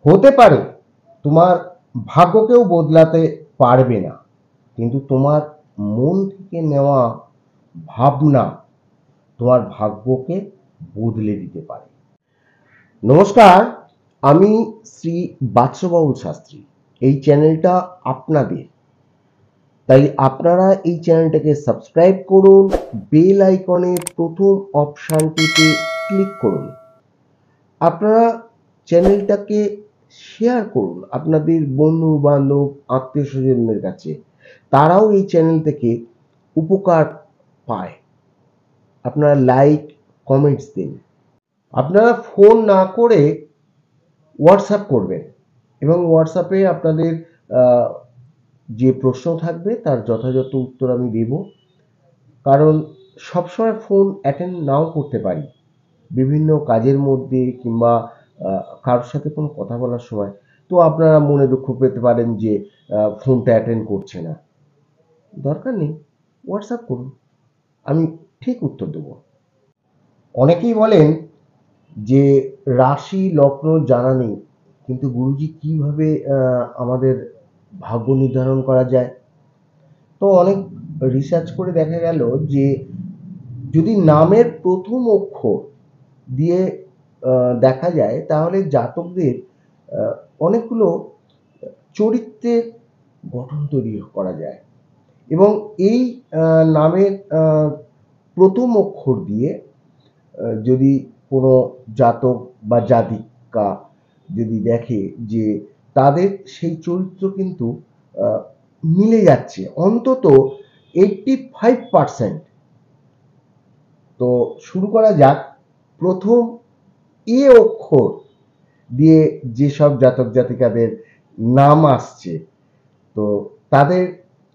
হতে পারে তোমার ভাগ্যকেও বদলাতে পারবে না, কিন্তু তোমার মন থেকে নেওয়া ভাবনা তোমার ভাগ্যকে বদলে দিতে পারে। নমস্কার, আমি শ্রী বাদশাবাবু শাস্ত্রী। এই চ্যানেলটা আপনাদের, তাই আপনারা এই চ্যানেলটাকে সাবস্ক্রাইব করুন, বেল আইকনের প্রথম অপশানটিতে ক্লিক করুন। আপনারা চ্যানেলটাকে শেয়ার করুন আপনাদের বন্ধু বান্ধব আত্মীয় স্বজনদের কাছে, তারাও এই চ্যানেল থেকে উপকার পায়। আপনারা লাইক কমেন্টস দিন। আপনারা ফোন না করে হোয়াটসঅ্যাপ করবেন এবং হোয়াটসঅ্যাপে আপনাদের যে প্রশ্ন থাকবে তার যথাযথ উত্তর আমি দেব। কারণ সবসময় ফোন অ্যাটেন্ড নাও করতে পারি, বিভিন্ন কাজের মধ্যে কিংবা কারোর সাথে কোনো কথা বলার সময়, তো আপনারা মনে দুঃখ পেতে পারেন যে ফোনটা অ্যাটেন্ড করছে না। দরকার নেই, হোয়াটসঅ্যাপ করুন, আমি ঠিক উত্তর দেব। অনেকেই বলেন যে রাশি লগ্ন জানা নেই, কিন্তু গুরুজি কিভাবে আমাদের ভাগ্য নির্ধারণ করা যায়? তো অনেক রিসার্চ করে দেখা গেল যে যদি নামের প্রথম অক্ষর দিয়ে দেখা যায়, তাহলে জাতকদের অনেকগুলো চরিত্রের গঠন তৈরি করা যায়। এবং এই নামের প্রথম অক্ষর দিয়ে যদি কোনো জাতক বা জাতিকা যদি দেখে যে তাদের সেই চরিত্র কিন্তু মিলে যাচ্ছে অন্তত 85%। তো শুরু করা যাক। প্রথম এ অক্ষর দিয়ে যেসব জাতক জাতিকাদের নাম আসছে, তো তাদের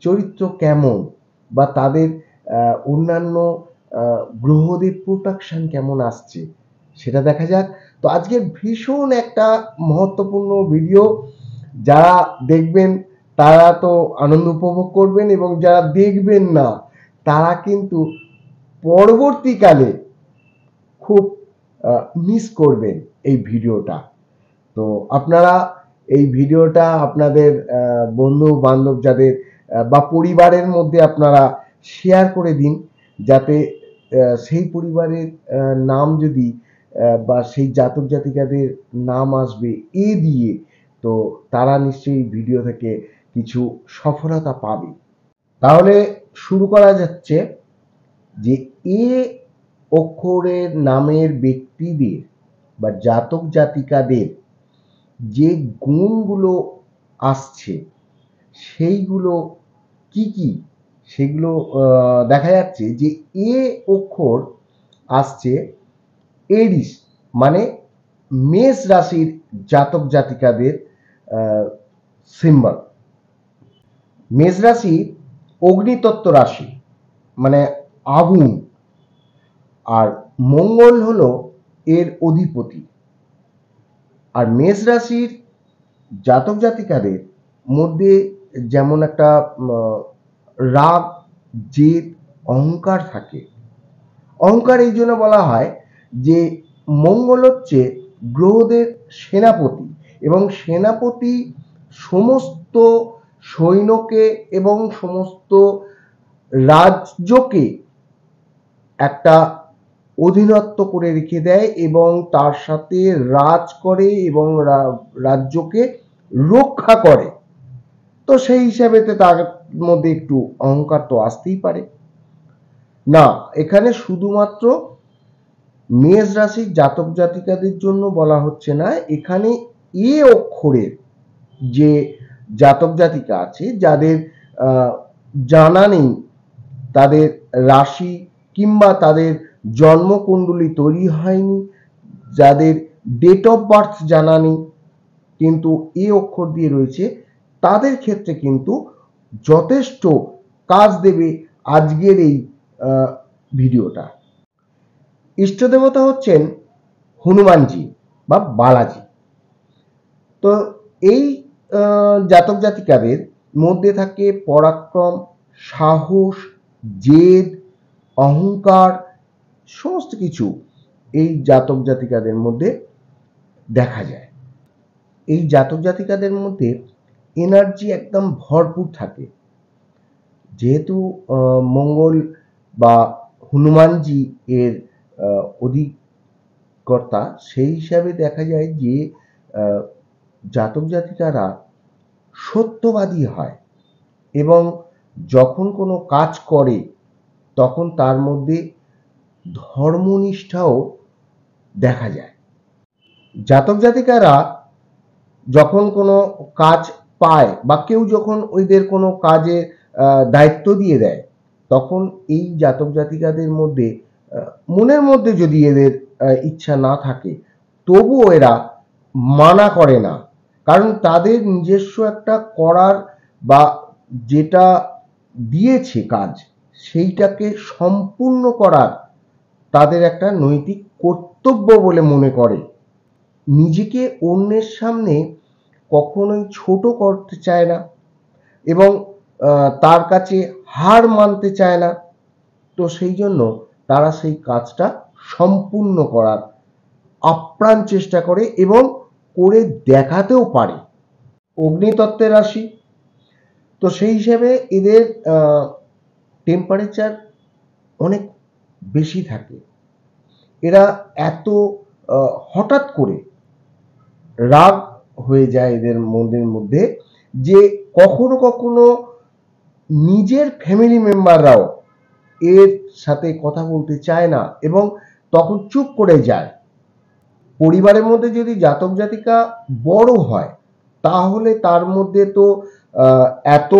চরিত্র কেমন বা তাদের অন্যান্য গ্রহদের প্রোটেকশন কেমন আসছে সেটা দেখা যাক। তো আজকের ভীষণ একটা মহত্বপূর্ণ ভিডিও, যারা দেখবেন তারা তো আনন্দ উপভোগ করবেন এবং যারা দেখবেন না তারা কিন্তু পরবর্তীকালে খুব মিস করবেন এই ভিডিওটা। তো আপনারা এই ভিডিওটা আপনাদের বন্ধু বান্ধব যাদের বা পরিবারের মধ্যে আপনারা শেয়ার করে দিন, যাতে সেই পরিবারের নাম যদি বা সেই জাতক জাতিকাদের নাম আসবে এ দিয়ে, তো তারা নিশ্চয়ই ভিডিও থেকে কিছু সফলতা পাবে। তাহলে শুরু করা যাচ্ছে যে এ অক্ষরের নামের ব্যক্তিদের বা জাতক জাতিকাদের যে গুণগুলো আসছে সেইগুলো কি কি, সেগুলো দেখা যাচ্ছে যে এ অক্ষর আসছে এরিস, মানে মেষ রাশির জাতক জাতিকাদের সিম্বল। মেষ রাশি অগ্নিতত্ত্ব রাশি, মানে আগুন, আর মঙ্গল হলো এর অধিপতি। আর মেষ রাশির জাতক জাতিকাদের মধ্যে যেমন একটা রাগ, জেদ, অহংকার থাকে। অহংকার এই জন্য বলা হয় যে মঙ্গল হচ্ছে গ্রহদের সেনাপতি, এবং সেনাপতি সমস্ত সৈন্যকে এবং সমস্ত রাজ্যকে একটা অধীনত্ব করে রেখে দেয় এবং তার সাথে রাজ করে এবং রাজ্যকে রক্ষা করে। তো সেই হিসাবে তার মধ্যে একটু অহংকার তো আসতেই পারে না। এখানে শুধুমাত্র মেষ রাশির জাতক জাতিকাদের জন্য বলা হচ্ছে না, এখানে এ অক্ষরের যে জাতক জাতিকা আছে যাদের জানা নেই তাদের রাশি কিংবা তাদের জন্মকুণ্ডলী তৈরি হয়নি, যাদের ডেট অফ বার্থ জানা নেই কিন্তু এ অক্ষর দিয়ে রয়েছে, তাদের ক্ষেত্রে কিন্তু যথেষ্ট কাজ দেবে আজকের এই ভিডিওটা। ইষ্ট দেবতা হচ্ছেন হনুমানজি বা বালাজি। তো এই জাতক জাতিকাদের মধ্যে থাকে পরাক্রম, সাহস, জেদ, অহংকার, সমস্ত কিছু এই জাতক জাতিকাদের মধ্যে দেখা যায়। এই জাতক জাতিকাদের মধ্যে এনার্জি একদম ভরপুর থাকে। যেহেতু মঙ্গল বা হনুমানজি এর অধিকর্তা, সেই হিসাবে দেখা যায় যে জাতক জাতিকারা সত্যবাদী হয় এবং যখন কোনো কাজ করে তখন তার মধ্যে ধর্মনিষ্ঠাও দেখা যায়। জাতক জাতিকারা যখন কোনো কাজ পায় বা কেউ যখন ওদের কোনো কাজে দায়িত্ব দিয়ে দেয়, তখন এই জাতক জাতিকাদের মধ্যে মনের মধ্যে যদি এদের ইচ্ছা না থাকে, তবুও এরা মানা করে না। কারণ তাদের নিজস্ব একটা করার বা যেটা দিয়েছে কাজ, সেইটাকে সম্পূর্ণ করার তাদের একটা নৈতিক কর্তব্য বলে মনে করে। নিজেকে অন্যের সামনে কখনোই ছোট করতে চায় না এবং তার কাছে হার মানতে চায় না। তো সেই জন্য তারা সেই কাজটা সম্পূর্ণ করার আপ্রাণ চেষ্টা করে এবং করে দেখাতেও পারে। অগ্নিতত্ত্বের রাশি, তো সেই হিসেবে এদের টেম্পারেচার অনেক বেশি থাকে। এরা এত হঠাৎ করে রাগ হয়ে যায় এদের মনের মধ্যে যে কখনো কখনো নিজের ফ্যামিলি মেম্বাররাও এর সাথে কথা বলতে চায় না এবং তখন চুপ করে যায়। পরিবারের মধ্যে যদি জাতক জাতিকা বড় হয়, তাহলে তার মধ্যে তো এত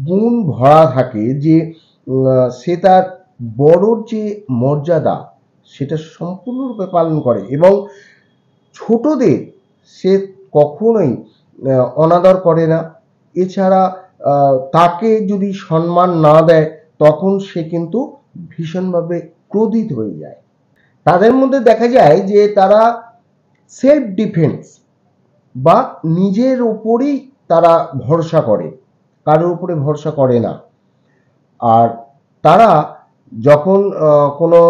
গুণ ভরা থাকে যে সে তার বড়র যে মর্যাদা সেটা সম্পূর্ণরূপে পালন করে এবং ছোটদের সে কখনোই অনাদর করে না। এছাড়া তাকে যদি সম্মান না দেয়, তখন সে কিন্তু ভীষণভাবে ক্রোধিত হয়ে যায়। তাদের মধ্যে দেখা যায় যে তারা সেলফ ডিফেন্স বা নিজের ওপরেই তারা ভরসা করে, কারোর উপরে ভরসা করে না। আর তারা যখন কোনো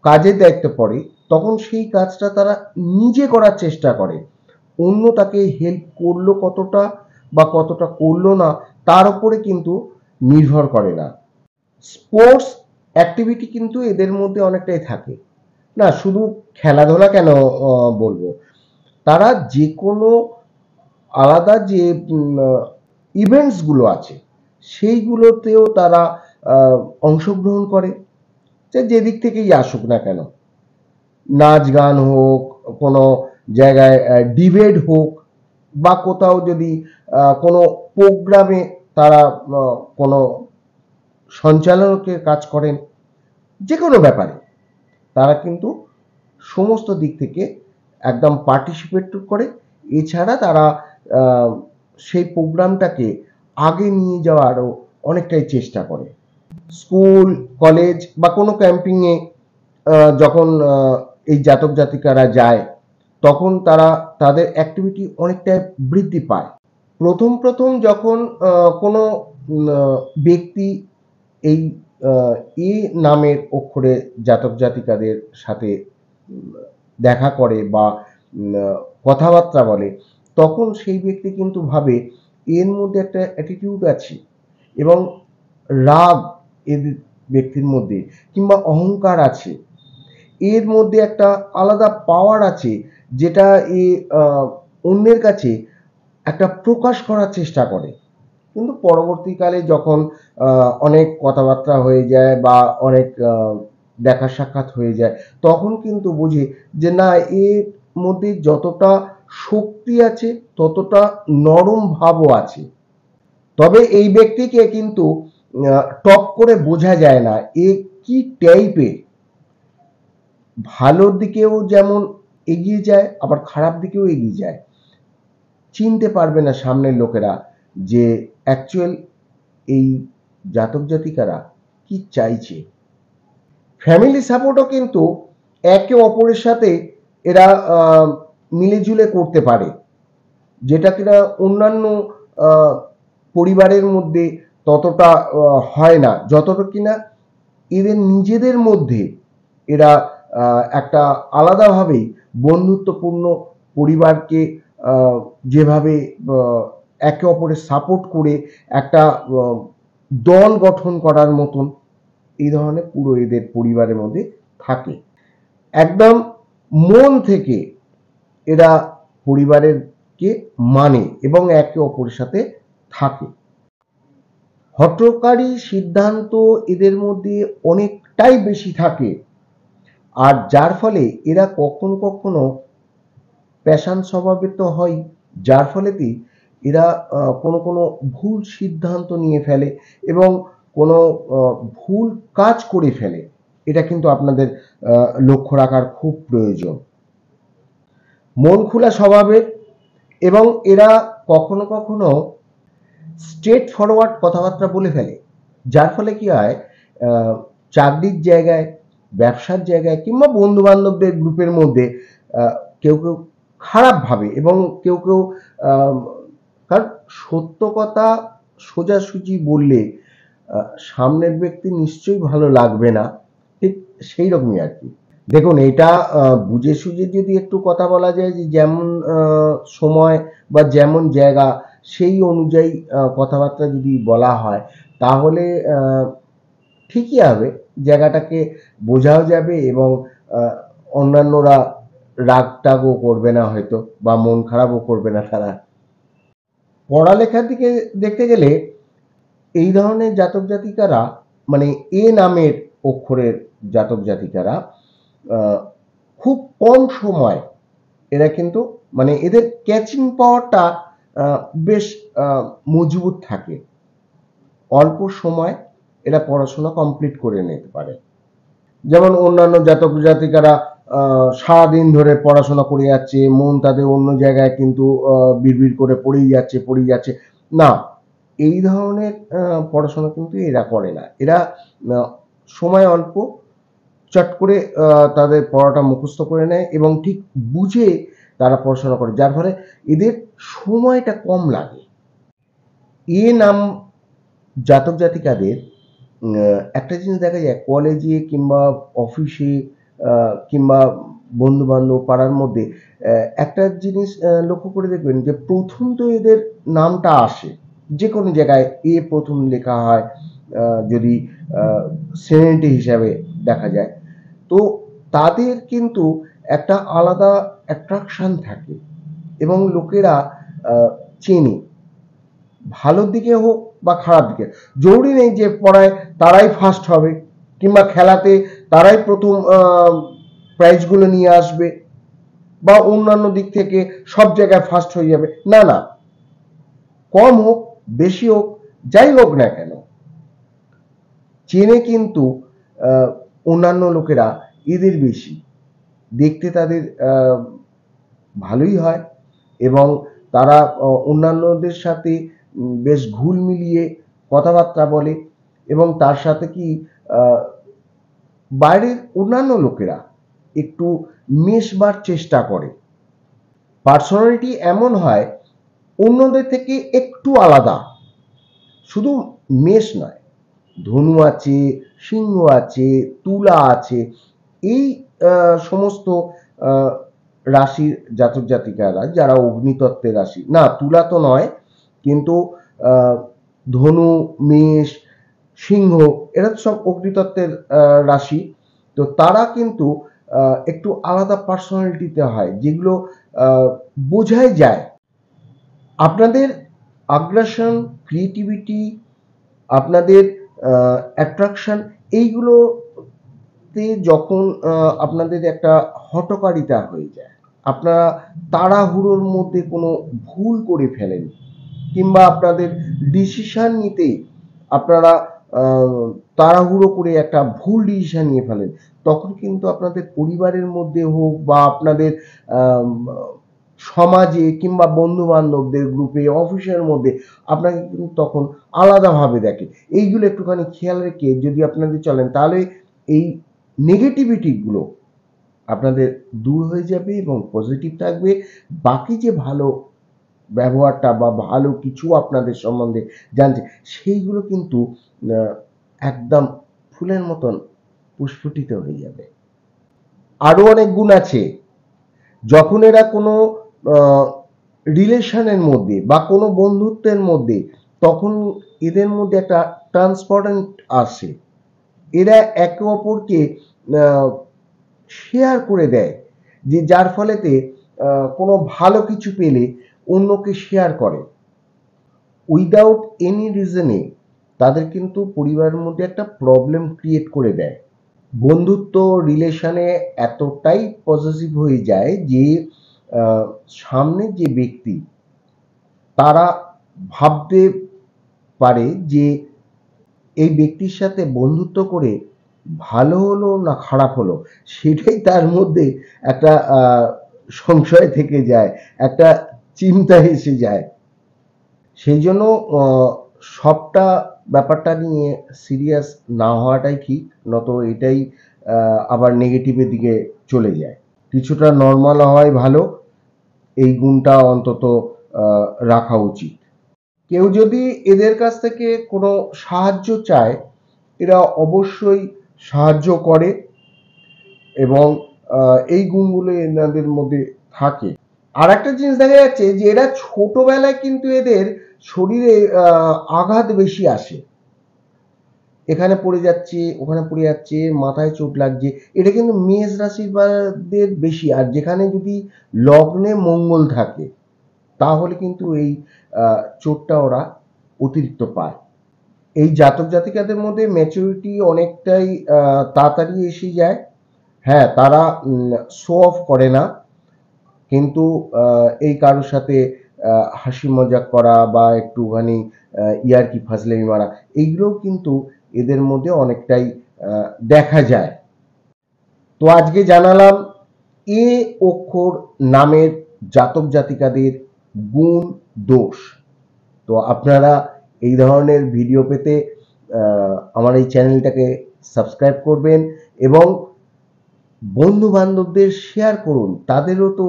কাজের দায়িত্ব পড়ে, তখন সেই কাজটা তারা নিজে করার চেষ্টা করে। অন্য তাকে হেল্প করলো কতটা বা কতটা করলো না, তার উপরে কিন্তু নির্ভর করে না। স্পোর্টস অ্যাক্টিভিটি কিন্তু এদের মধ্যে অনেকটাই থাকে। না শুধু খেলাধুলা কেন বলবো, তারা যে কোনো আলাদা যে ইভেন্টসগুলো আছে, সেইগুলোতেও তারা অংশগ্রহণ করে, যেদিক থেকেই আসুক না কেন। নাচ গান হোক, কোনো জায়গায় ডিবেট হোক, বা কোথাও যদি কোনো প্রোগ্রামে তারা কোনো সঞ্চালকের কাজ করেন, যে কোনো ব্যাপারে তারা কিন্তু সমস্ত দিক থেকে একদম পার্টিসিপেট করে। এছাড়া তারা সেই প্রোগ্রামটাকে আগে নিয়ে যাওয়ারও অনেকটাই চেষ্টা করে। স্কুল কলেজ বা কোনো ক্যাম্পিংয়ে যখন এই জাতক জাতিকারা যায়, তখন তারা তাদের অ্যাক্টিভিটি অনেকটাই বৃদ্ধি পায়। প্রথম প্রথম যখন কোনো ব্যক্তি এই এ নামের অক্ষরে জাতক জাতিকাদের সাথে দেখা করে বা কথাবার্তা বলে, তখন সেই ব্যক্তি কিন্তু ভাবে এর মধ্যে একটা অ্যাটিটিউড আছে এবং রাগ এর ব্যক্তির মধ্যে কিংবা অহংকার আছে, এর মধ্যে একটা আলাদা পাওয়ার আছে, যেটা এ অন্যের কাছে একটা প্রকাশ করার চেষ্টা করে। কিন্তু পরবর্তীকালে যখন অনেক কথাবার্তা হয়ে যায় বা অনেক দেখা সাক্ষাৎ হয়ে যায়, তখন কিন্তু বুঝে যে না, এর মধ্যে যতটা শক্তি আছে ততটা নরম ভাবও আছে। তবে এই ব্যক্তিকে কিন্তু টপ করে বোঝা যায় না এ কি টাইপের। ভালোর দিকেও যেমন এগিয়ে যায়, আবার খারাপ দিকেও এগিয়ে যায়। চিনতে পারবে না সামনের লোকেরা যে অ্যাকচুয়াল এই জাতক জাতিকারা কি চাইছে। ফ্যামিলি সাপোর্টও কিন্তু একে অপরের সাথে এরা মিলেঝুলে করতে পারে, যেটা কিনা অন্যান্য পরিবারের মধ্যে ততটা হয় না, যতটা কিনা এদের নিজেদের মধ্যে এরা একটা আলাদাভাবেই বন্ধুত্বপূর্ণ পরিবারকে যেভাবে একে অপরের সাপোর্ট করে একটা দল গঠন করার মতন এই ধরনের পুরো এদের পরিবারের মধ্যে থাকে। একদম মন থেকে এরা পরিবারের কে মানে এবং একে অপরের সাথে থাকে। হঠকারী সিদ্ধান্ত এদের মধ্যে অনেকটাই বেশি থাকে, আর যার ফলে এরা কখনো কখনো প্যাশান স্বভাবের তো হয়, যার ফলেতেই এরা কোনো কোনো ভুল সিদ্ধান্ত নিয়ে ফেলে এবং কোনো ভুল কাজ করে ফেলে। এটা কিন্তু আপনাদের লক্ষ্য রাখার খুব প্রয়োজন। মন খোলা স্বভাবের এবং এরা কখনো কখনো স্ট্রেট ফরওয়ার্ড কথাবার্তা বলে ফেলে, যার ফলে কি হয়, চাকরির জায়গায়, ব্যবসার জায়গায় কিংবা বন্ধু বান্ধবদের গ্রুপের মধ্যে কেউ কেউ খারাপ ভাবে এবং কেউ কেউ কারণ সত্য কথা সোজাসুজি বললে সামনের ব্যক্তি নিশ্চয়ই ভালো লাগবে না, ঠিক সেই রকমই আর কি। দেখুন, এটা বুঝে সুঝে যদি একটু কথা বলা যায়, যে যেমন সময় বা যেমন জায়গা সেই অনুযায়ী কথাবার্তা যদি বলা হয়, তাহলে ঠিকই হবে, জায়গাটাকে বোঝাও যাবে এবং অন্যান্যরা রাগ টাগও করবে না হয়তো, বা মন খারাপও করবে না তারা। পড়ালেখার দিকে দেখতে গেলে এই ধরনের জাতক জাতিকারা, মানে এ নামের অক্ষরের জাতক জাতিকারা খুব কম সময় এরা কিন্তু, মানে এদের ক্যাচিং পাওয়ারটা বেশ মজবুত থাকে। অল্প সময় এরা পড়াশোনা কমপ্লিট করে নিতে পারে। যেমন অন্যান্য জাতক জাতিকারা সারাদিন ধরে পড়াশোনা করে যাচ্ছে, মন তাদের অন্য জায়গায় কিন্তু বিড়বিড় করে পড়েই যাচ্ছে না, এই ধরনের পড়াশোনা কিন্তু এরা করে না। এরা সময় অল্প, চট করে তাদের পড়াটা মুখস্থ করে নেয় এবং ঠিক বুঝে তারা পড়াশোনা করে, যার ফলে এদের সময়টা কম লাগে। এ নাম জাতক জাতিকাদের একটা জিনিস দেখা যায়, কলেজে কিংবা অফিসে কিংবা বন্ধু বান্ধব পাড়ার মধ্যে একটা জিনিস লক্ষ্য করে দেখবেন, যে প্রথম তো এদের নামটা আসে, যে কোনো জায়গায় এ প্রথম লেখা হয়, যদি সেনেটি হিসাবে দেখা যায়, তো তাদের কিন্তু একটা আলাদা অ্যাট্রাকশন থাকে এবং লোকেরা চেনে, ভালোর দিকে হোক বা খারাপ দিকে। জরুরি নেই যে পড়ায় তারাই ফার্স্ট হবে কিংবা খেলাতে তারাই প্রথম প্রাইজগুলো নিয়ে আসবে বা অন্যান্য দিক থেকে সব জায়গায় ফার্স্ট হয়ে যাবে, না না, কম হোক বেশি হোক যাই হোক না কেন, চেনে কিন্তু অন্যান্য লোকেরা এদের বেশি, দেখতে তাদের ভালোই হয় এবং তারা অন্যান্যদের সাথে বেশ ঘুল মিলিয়ে কথাবার্তা বলে এবং তার সাথে কি বাইরের অন্যান্য লোকেরা একটু মেশবার চেষ্টা করে। পার্সোনালিটি এমন হয় অন্যদের থেকে একটু আলাদা, শুধু মেষ নয়, ধনু আছে, সিংহ আছে, তুলা আছে, এই সমস্ত রাশির জাতক জাতিকারা যারা অগ্নিতত্ত্বের রাশি, না তুলা তো নয়, কিন্তু ধনু, মেষ, সিংহ এরা তো সব অগ্নিতত্ত্বের রাশি, তো তারা কিন্তু একটু আলাদা পার্সোনালিটিতে হয়, যেগুলো বোঝাই যায়। আপনাদের আগ্রাসন, ক্রিয়েটিভিটি, আপনাদের অ্যাট্রাকশন, এইগুলোতে যখন আপনাদের একটা হঠকারিতা হয়ে যায়, আপনারা তাড়াহুড়োর মধ্যে কোনো ভুল করে ফেলেন কিংবা আপনাদের ডিসিশন নিতে আপনারা তাড়াহুড়ো করে একটা ভুল ডিসিশন নিয়ে ফেলেন, তখন কিন্তু আপনাদের পরিবারের মধ্যে হোক বা আপনাদের সমাজে কিংবা বন্ধু বান্ধবদের গ্রুপে, অফিসের মধ্যে আপনাকে কিন্তু তখন আলাদাভাবে দেখে। এইগুলো একটুখানি খেয়াল রেখে যদি আপনাদের চলেন, তাহলে এই নেগেটিভিটিগুলো আপনাদের দূর হয়ে যাবে এবং পজিটিভ থাকবে। বাকি যে ভালো ব্যবহারটা বা ভালো কিছু আপনাদের সম্বন্ধে জানছে, সেইগুলো কিন্তু একদম ফুলের মতন প্রস্ফুটিত হয়ে যাবে। আরো অনেক গুণ আছে। যখন এরা কোনো রিলেশনের মধ্যে বা কোনো বন্ধুত্বের মধ্যে, তখন এদের মধ্যে একটা ট্রান্সপারেন্ট আসে। এরা একে অপরকে শেয়ার করে দেয়, যে যার ফলেতে কোনো ভালো কিছু পেলে অন্যকে শেয়ার করে উইদাউট এনি রিজনে। তাদের কিন্তু পরিবারের মধ্যে একটা প্রবলেম ক্রিয়েট করে দেয়। বন্ধুত্ব রিলেশনে এতটাই পজিটিভ হয়ে যায় যে সামনে যে ব্যক্তি তারা ভাবতে পারে যে এই ব্যক্তির সাথে বন্ধুত্ব করে ভালো হলো না খারাপ হলো, সেটাই তার মধ্যে একটা সংশয় থেকে যায়, একটা চিন্তা এসে যায়। সেই জন্য সবটা ব্যাপারটা নিয়ে সিরিয়াস না হওয়াটাই ঠিক, নত এটাই আবার নেগেটিভের দিকে চলে যায়। কিছুটা নর্মাল হওয়াই ভালো, এই গুণটা অন্তত রাখা উচিত। কেউ যদি এদের কাছ থেকে কোনো সাহায্য চায়, এরা অবশ্যই সাহায্য করে এবং এই গুণগুলো এনাদের মধ্যে থাকে। আর একটা জিনিস দেখা যাচ্ছে যে এরা ছোটবেলায় কিন্তু এদের শরীরে আঘাত বেশি আসে, এখানে পড়ে যাচ্ছে ওখানে পড়ে যাচ্ছে, মাথায় চোট লাগছে, এটা কিন্তু মেষ রাশির বেশি। আর যেখানে যদি লগ্নে মঙ্গল থাকে তাহলে কিন্তু এই চোটটা ওরা অতিরিক্ত পায়। এই জাতক জাতিকাদের মধ্যে ম্যাচুরিটি অনেকটাই তাড়াতাড়ি এসে যায়। হ্যাঁ, তারা শো অফ করে না, কিন্তু এই কারোর সাথে হাসি মজাক করা বা একটুখানি ইয়ার্কি ফাজলামি মারা, এইগুলোও কিন্তু এদের মধ্যে অনেকটাই দেখা যায়। তো আজকে জানালাম এ অক্ষর নামের জাতক জাতিকাদের গুণ দোষ। তো আপনারা এই ধরনের ভিডিও পেতে আমার এই চ্যানেলটাকে সাবস্ক্রাইব করবেন এবং বন্ধু বান্ধবদের শেয়ার করুন, তাদেরও তো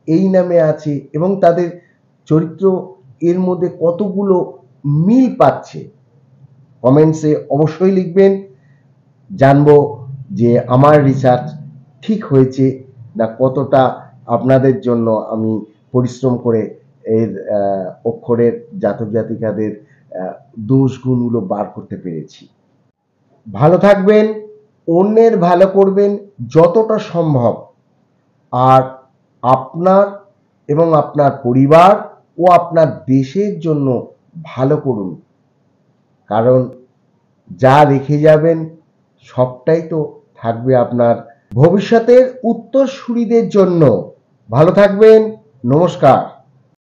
এই নামে আছে এবং তাদের চরিত্র এর মধ্যে কতগুলো মিল পাচ্ছে। কমেন্টসে অবশ্যই লিখবেন, জানবো যে আমার রিসার্চ ঠিক হয়েছে না কতটা আপনাদের জন্য আমি পরিশ্রম করে এর অক্ষরের জাতক জাতিকাদের দোষ গুণগুলো বার করতে পেরেছি। ভালো থাকবেন, অন্যের ভালো করবেন যতটা সম্ভব, আর আপনার এবং আপনার পরিবার ও আপনার দেশের জন্য ভালো করুন, কারণ যা রেখে যাবেন সবটাই তো থাকবে আপনার ভবিষ্যতের উত্তরসূরিদের জন্য। ভালো থাকবেন, নমস্কার।